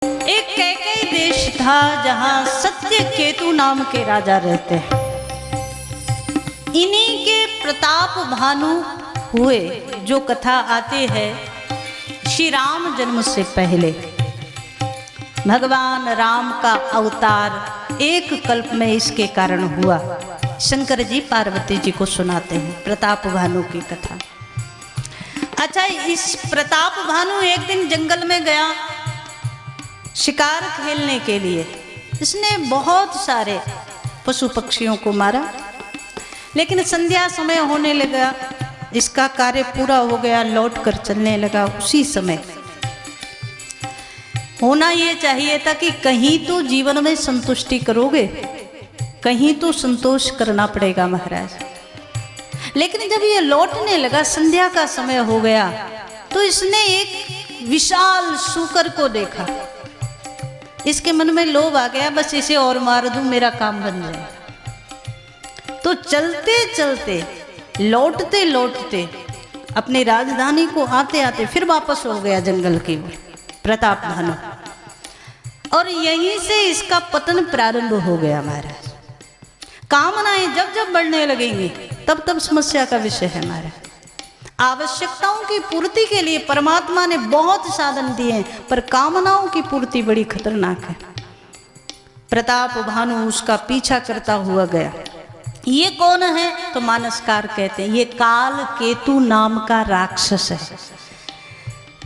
एक कैकेयी देश था जहां सत्यकेतु नाम के राजा रहते हैं। इन्हीं के प्रताप भानु हुए जो कथा आती है श्री राम जन्म से पहले। भगवान राम का अवतार एक कल्प में इसके कारण हुआ। शंकर जी पार्वती जी को सुनाते हैं प्रताप भानु की कथा। अच्छा, इस प्रताप भानु एक दिन जंगल में गया शिकार खेलने के लिए। इसने बहुत सारे पशु पक्षियों को मारा, लेकिन संध्या समय होने लगा, इसका कार्य पूरा हो गया, लौट कर चलने लगा। उसी समय होना ये चाहिए था कि कहीं तो जीवन में संतुष्टि करोगे, कहीं तो संतोष करना पड़ेगा महाराज। लेकिन जब ये लौटने लगा, संध्या का समय हो गया, तो इसने एक विशाल सूकर को देखा। इसके मन में लोभ आ गया, बस इसे और मार दूं, मेरा काम बन जाए। तो चलते चलते लौटते लौटते अपनी राजधानी को आते आते फिर वापस हो गया जंगल की ओर प्रताप भानु। और यहीं से इसका पतन प्रारंभ हो गया महाराज। कामनाएं जब जब बढ़ने लगेंगी तब तब समस्या का विषय है महाराज। आवश्यकताओं की पूर्ति के लिए परमात्मा ने बहुत साधन दिए हैं, पर कामनाओं की पूर्ति बड़ी खतरनाक है। प्रताप भानु उसका पीछा करता हुआ गया। ये कौन है तो मानसकार कहते हैं ये काल केतु नाम का राक्षस है।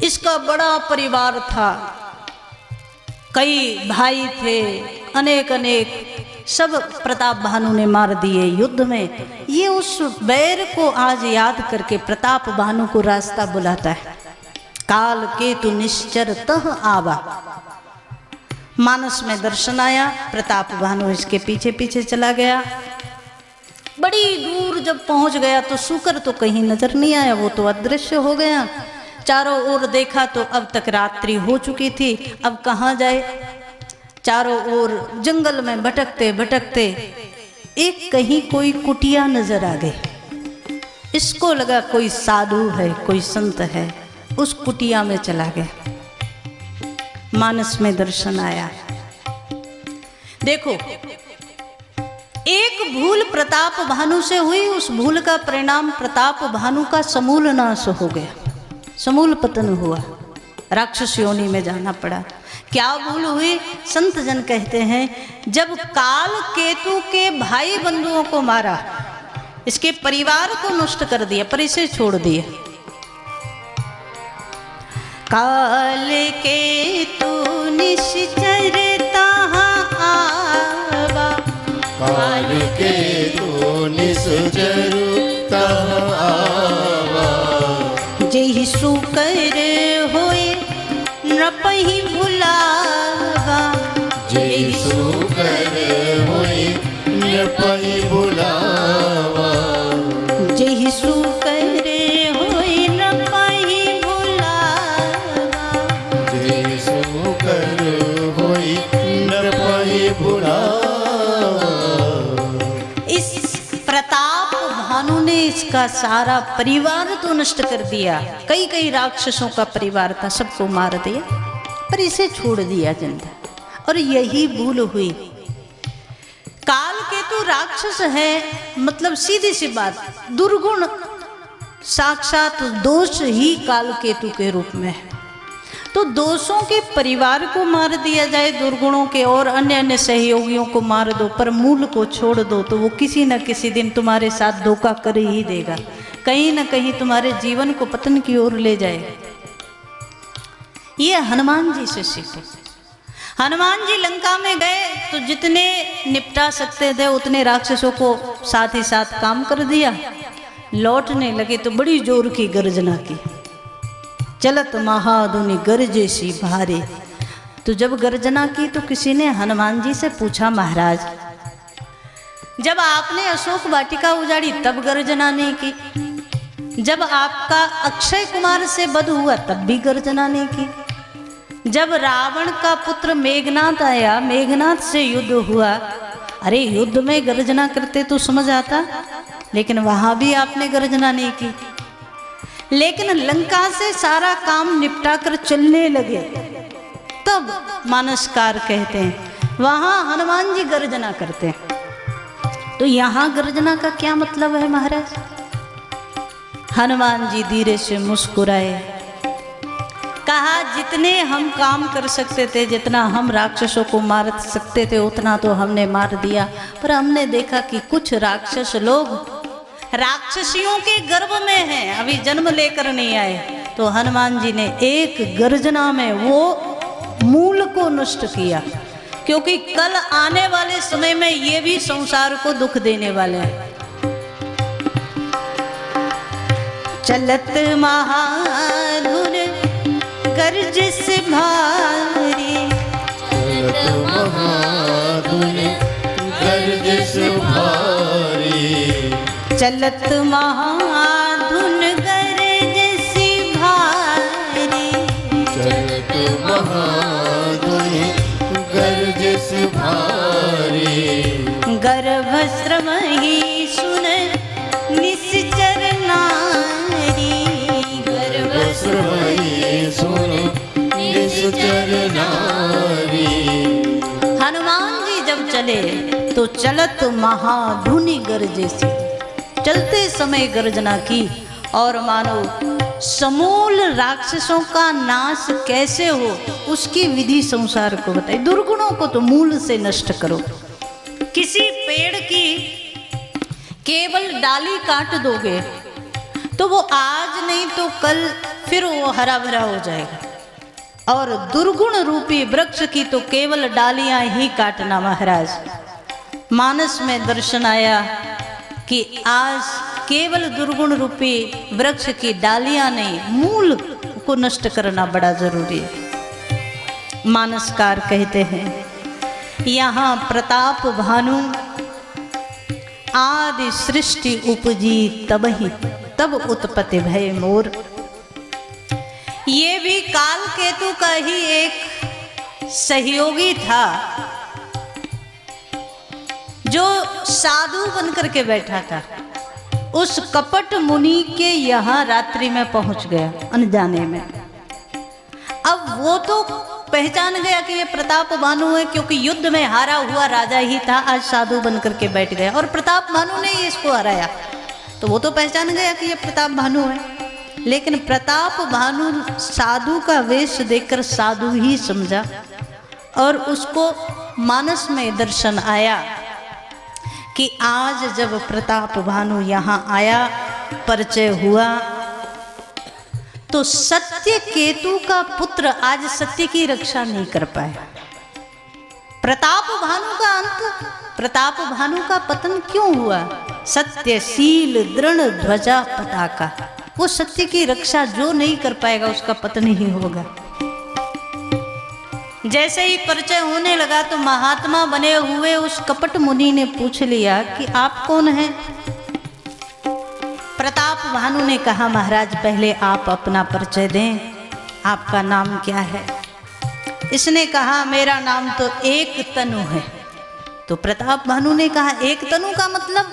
इसका बड़ा परिवार था, कई भाई थे, अनेक अनेक सब प्रताप भानु ने मार दिए युद्ध में। ये उस बैर को आज याद करके प्रताप भानु को रास्ता बुलाता है। काल केतु निश्चर तह आवा। मानस में दर्शन आया, प्रताप भानु इसके पीछे पीछे चला गया। बड़ी दूर जब पहुंच गया तो सूकर तो कहीं नजर नहीं आया, वो तो अदृश्य हो गया। चारों ओर देखा तो अब तक रात्रि हो चुकी थी, अब कहाँ जाए। चारों ओर जंगल में भटकते भटकते एक कहीं कोई कुटिया नजर आ गई। इसको लगा कोई साधु है, कोई संत है। उस कुटिया में चला गया। मानस में दर्शन आया। देखो, एक भूल प्रताप भानु से हुई, उस भूल का परिणाम प्रताप भानु का समूल नाश हो गया, समूल पतन हुआ, राक्षस योनि में जाना पड़ा। क्या भूल हुई? संत जन कहते हैं जब काल केतु के भाई बंधुओं को मारा, इसके परिवार को नष्ट कर दिया, पर इसे छोड़ दिया। काल केतु निश्चर तहाँ आवा, काल केतु निश्चर तहाँ आवा। जेहि सूकर होए नृपहि भुलावा, जेहि सूकर होए नृपहि भुलावा। जेहि सूकर होए नृपहि भुलावा। जेहि सूकर होए नृपहि भुलावा। इस प्रताप भानु ने इसका सारा परिवार तो नष्ट कर दिया। कई कई राक्षसों का परिवार था, सबको मार दिया, पर इसे छोड़ दिया जिंदा। और यही भूल हुई। काल केतु राक्षस है, मतलब सीधी सी बात, दुर्गुण साक्षात दोष ही काल केतु के रूप में है। तो दोषों के परिवार को मार दिया जाए, दुर्गुणों के और अन्य अन्य सहयोगियों को मार दो, पर मूल को छोड़ दो, तो वो किसी न किसी दिन तुम्हारे साथ धोखा कर ही देगा, कहीं न कहीं तुम्हारे जीवन को पतन की ओर ले जाएगा। ये हनुमान जी से सीखो। हनुमान जी लंका में गए तो जितने निपटा सकते थे उतने राक्षसों को साथ ही साथ काम कर दिया। लौटने लगे तो बड़ी जोर की गर्जना की, चलत महाधुनि गरजे सी भारे। तो जब गर्जना की तो किसी ने हनुमान जी से पूछा, महाराज जब आपने अशोक वाटिका उजाड़ी तब गर्जना नहीं की, जब आपका अक्षय कुमार से वध हुआ तब भी गर्जना नहीं की, जब रावण का पुत्र मेघनाथ आया, मेघनाथ से युद्ध हुआ, अरे युद्ध में गर्जना करते तो समझ आता, लेकिन वहां भी आपने गर्जना नहीं की। लेकिन लंका से सारा काम निपटा कर चलने लगे तब मानसकार कहते हैं। वहाँ हनुमान जी गर्जना करते हैं। तो यहाँ गर्जना का क्या मतलब है महाराज? हनुमान जी धीरे से मुस्कुराए, कहा जितने हम काम कर सकते थे, जितना हम राक्षसों को मार सकते थे उतना तो हमने मार दिया, पर हमने देखा कि कुछ राक्षस लोग राक्षसियों के गर्भ में हैं, अभी जन्म लेकर नहीं आए। तो हनुमान जी ने एक गर्जना में वो मूल को नष्ट किया, क्योंकि कल आने वाले समय में ये भी संसार को दुख देने वाले हैं। चलत महाधुन गर्ज से भारी, चलत महाधुन गर्ज से भारी, चलत महाधुन गर्ज से भारी, चलत महाधुन गर्ज से भारी, गर्भस्रम ही सुन निश्चर नारी, गर्भस्रमयी सुन निश्चर नारी। हनुमान जी जब चले तो चलत महाधुनि गर्जे से, चलते समय गर्जना की, और मानो समूल राक्षसों का नाश कैसे हो उसकी विधि संसार को बताई। दुर्गुणों को तो मूल से नष्ट करो। किसी पेड़ की केवल डाली काट दोगे तो वो आज नहीं तो कल फिर वो हरा भरा हो जाएगा, और दुर्गुण रूपी वृक्ष की तो केवल डालियां ही काटना। महाराज मानस में दर्शन आया कि आज केवल दुर्गुण रूपी वृक्ष की डालियां नहीं, मूल को नष्ट करना बड़ा जरूरी है। मानसकार कहते हैं, यहाँ प्रताप भानु आदि सृष्टि उपजी तबहि, तब उत्पत्ति भय मोर। ये भी काल केतु का ही एक सहयोगी था, जो साधु बनकर के बैठा था। उस कपट मुनि के यहाँ रात्रि में पहुंच गया अनजाने में। अब वो तो पहचान गया कि ये प्रताप भानु है, क्योंकि युद्ध में हारा हुआ राजा ही था, आज साधु बनकर के बैठ गया और प्रताप भानु ने ही इसको हराया। तो वो तो पहचान गया कि ये प्रताप भानु है। लेकिन प्रताप भानु साधु का वेश देखकर साधु ही समझा, और उसको मानस में दर्शन आया कि आज जब प्रताप भानु यहाँ आया, परिचय हुआ, तो सत्य केतु का पुत्र आज सत्य की रक्षा नहीं कर पाया। प्रताप भानु का अंत, प्रताप भानु का पतन क्यों हुआ? सत्यशील दृढ़ ध्वजा पताका, वो सत्य की रक्षा जो नहीं कर पाएगा उसका पतन ही होगा। जैसे ही परिचय होने लगा तो महात्मा बने हुए उस कपट मुनि ने पूछ लिया कि आप कौन हैं? प्रताप भानु ने कहा, महाराज पहले आप अपना परिचय दें, आपका नाम क्या है? इसने कहा, मेरा नाम तो एक तनु है। तो प्रताप भानु ने कहा, एक तनु का मतलब?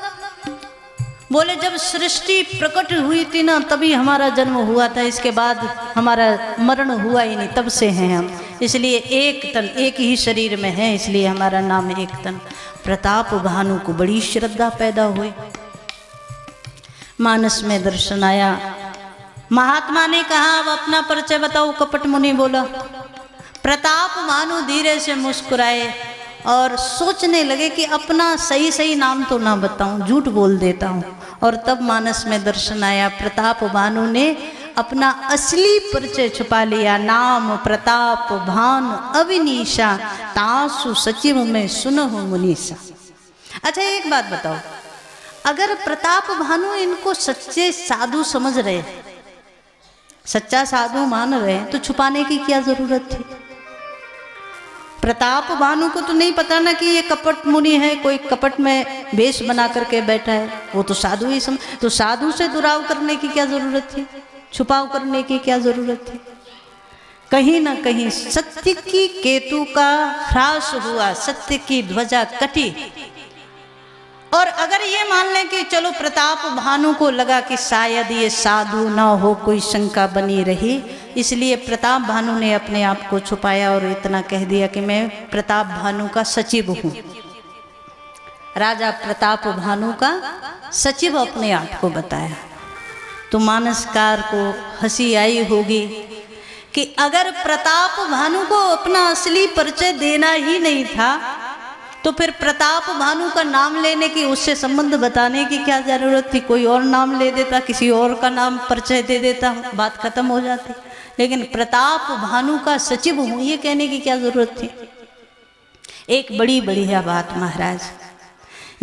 बोले, जब सृष्टि प्रकट हुई थी ना तभी हमारा जन्म हुआ था, इसके बाद हमारा मरण हुआ ही नहीं, तब से हैं हम, इसलिए एक तन, एक ही शरीर में है, इसलिए हमारा नाम एक तन। प्रताप भानु को बड़ी श्रद्धा पैदा हुई। मानस में दर्शन आया, महात्मा ने कहा, अब अपना परिचय बताओ। कपट मुनि बोला। प्रताप भानु धीरे से मुस्कुराए और सोचने लगे कि अपना सही सही नाम तो ना बताऊं, झूठ बोल देता हूं। और तब मानस में दर्शन आया, प्रताप भानु ने अपना असली परिचय छुपा लिया। नाम प्रताप भानु अविनीशा, तासु सचिव में सुनहु मुनीसा। अच्छा एक बात बताओ, अगर प्रताप भानु इनको सच्चे साधु समझ रहे, सच्चा साधु मान रहे, तो छुपाने की क्या जरूरत थी? प्रताप भानु को तो नहीं पता ना कि ये कपट मुनि है, कोई कपट में वेश बना करके बैठा है, वो तो साधु ही समझ। तो साधु से दुराव करने की क्या जरूरत थी? छुपाव करने की क्या जरूरत थी? कहीं ना कहीं सत्य की केतु का ह्रास हुआ, सत्य की ध्वजा कटी। और अगर ये मान लें कि चलो प्रताप भानु को लगा कि शायद ये साधु ना हो, कोई शंका बनी रही, इसलिए प्रताप भानु ने अपने आप को छुपाया और इतना कह दिया कि मैं प्रताप भानु का सचिव हूँ। राजा प्रताप भानु का सचिव अपने आप को बताया। तो मानसकार को हंसी आई होगी कि अगर प्रताप भानु को अपना असली परिचय देना ही नहीं था तो फिर प्रताप भानु का नाम लेने की, उससे संबंध बताने की क्या जरूरत थी? कोई और नाम ले देता, किसी और का नाम परिचय दे देता, बात खत्म हो जाती। लेकिन प्रताप भानु का सचिव हूं ये कहने की क्या जरूरत थी? एक बड़ी बढ़िया बात महाराज,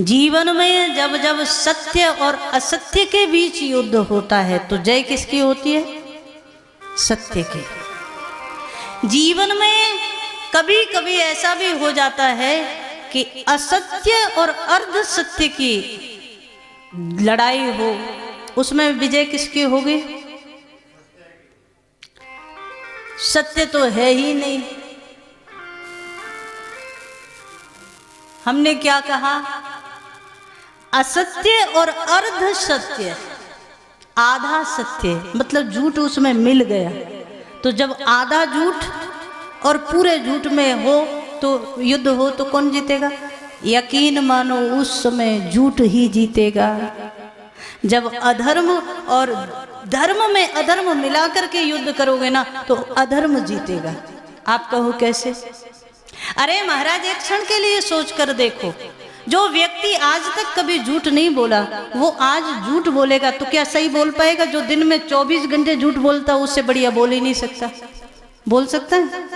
जीवन में जब जब सत्य और असत्य के बीच युद्ध होता है तो जय किसकी होती है? सत्य की। जीवन में कभी कभी ऐसा भी हो जाता है कि असत्य और अर्ध सत्य की लड़ाई हो, उसमें विजय किसकी होगी? सत्य तो है ही नहीं। हमने क्या कहा? असत्य और अर्ध सत्य, आधा सत्य मतलब झूठ उसमें मिल गया। तो जब आधा झूठ और पूरे झूठ में हो तो युद्ध हो तो कौन जीतेगा? यकीन मानो उस समय झूठ ही जीतेगा। जब अधर्म और धर्म में अधर्म मिलाकर के युद्ध करोगे ना तो अधर्म जीतेगा। आप कहो कैसे? अरे महाराज एक क्षण के लिए सोच कर देखो, जो व्यक्ति आज तक कभी झूठ नहीं बोला वो आज झूठ बोलेगा तो क्या सही बोल पाएगा? जो दिन में 24 घंटे झूठ बोलता उससे बढ़िया बोल ही नहीं सकता। बोल सकता है?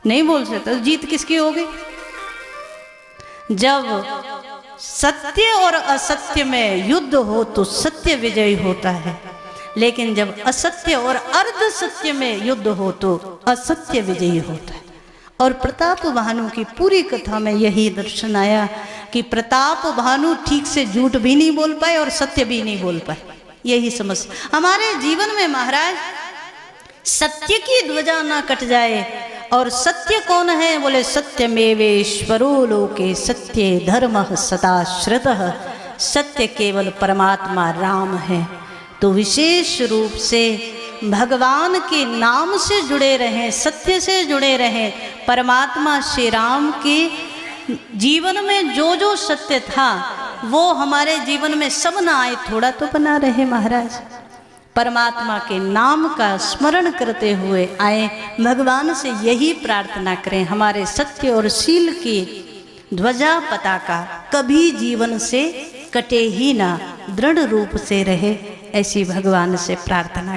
नहीं बोल सकता। जीत किसकी होगी? जब सत्य और असत्य में युद्ध हो तो सत्य विजयी होता है, लेकिन जब असत्य और अर्ध सत्य में युद्ध हो तो असत्य विजयी होता है। और प्रताप भानु की पूरी कथा में यही दर्शन आया कि प्रताप भानु ठीक से झूठ भी नहीं बोल पाए और सत्य भी नहीं बोल पाए। यही समस्या हमारे जीवन में महाराज, सत्य की ध्वजा ना कट जाए। और सत्य कौन है? बोले सत्यमेवेश्वरो लोके सत्ये धर्मः सदा श्रुतः। सत्य केवल परमात्मा राम है। तो विशेष रूप से भगवान के नाम से जुड़े रहें, सत्य से जुड़े रहें। परमात्मा श्री राम के जीवन में जो जो सत्य था वो हमारे जीवन में सब ना आए, थोड़ा तो बना रहे महाराज। परमात्मा के नाम का स्मरण करते हुए आए। भगवान से यही प्रार्थना करें, हमारे सत्य और शील की ध्वजा पताका कभी जीवन से कटे ही ना, दृढ़ रूप से रहे, ऐसी भगवान से प्रार्थना